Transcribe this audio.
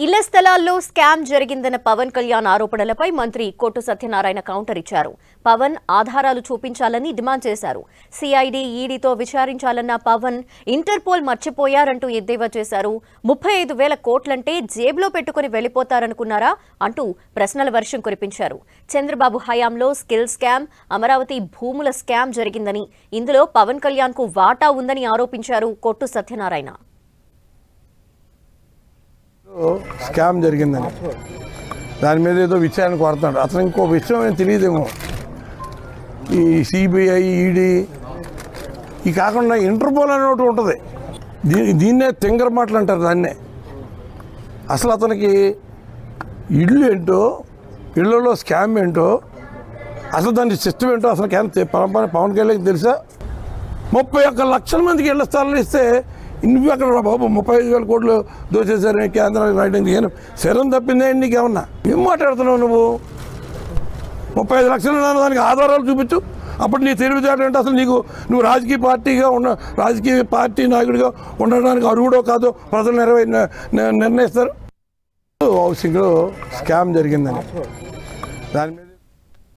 ఇళ్ల స్థలాల్లో స్కామ్ జరిగిందన్న పవన్ కళ్యాణ్ ఆరోపణలపై మంత్రి కొట్టు సత్యనారాయణ కౌంటర్ ఇచ్చారు. పవన్ ఆధారాలు చూపించాలని డిమాండ్ చేశారు. సిఐడి ఈడీతో విచారించాలన్న పవన్ ఇంటర్పోల్ మర్చిపోయారంటూ ఎద్దేవా చేశారు. 35,000 కోట్లంటే జేబులో పెట్టుకుని వెళ్లిపోతారనుకున్నారా అంటూ ప్రశ్నల వర్షం కురిపించారు. చంద్రబాబు హయాంలో స్కిల్ స్కామ్, అమరావతి భూముల స్కామ్ జరిగిందని, ఇందులో పవన్ కళ్యాణ్ కు వాటా ఉందని ఆరోపించారు కొట్టు సత్యనారాయణ. స్కామ్ జరిగిందని దాని మీద ఏదో విచారణ కోరుతున్నాడు. అతను ఇంకో విషయం ఏం తెలియదేమో. ఈ సిబిఐ, ఈడీ ఈ కాకుండా ఇంటర్పోల్ అనే ఒకటి ఉంటుంది. దీన్నే తింగర మాటలు అంటారు. దాన్నే అసలు అతనికి ఇళ్ళు ఏంటో, ఇళ్లలో స్కామ్ ఏంటో, అసలు దాని సిస్టమ్ ఏంటో అసలు పవన్ కళ్యాణ్కి తెలుసా? 31 లక్షల మందికి ఇళ్ల స్థలాలు ఇస్తే నువ్వు అక్కడ బాబు 35,000 కోట్లు దోచేశారని కేంద్రానికి రాయడానికి ఏం శరం తప్పిందే? నీకేమన్నా ఏం మాట్లాడుతున్నావు నువ్వు? 35 లక్షలు దానికి ఆధారాలు చూపించు. అప్పుడు నీ తెలివితేట అంటే అసలు నువ్వు రాజకీయ పార్టీ నాయకుడిగా ఉండడానికి అర్హుడో కాదో ప్రజలు నిర్ణయిస్తారు. హౌసింగ్లో స్కామ్ జరిగిందని దాని మీద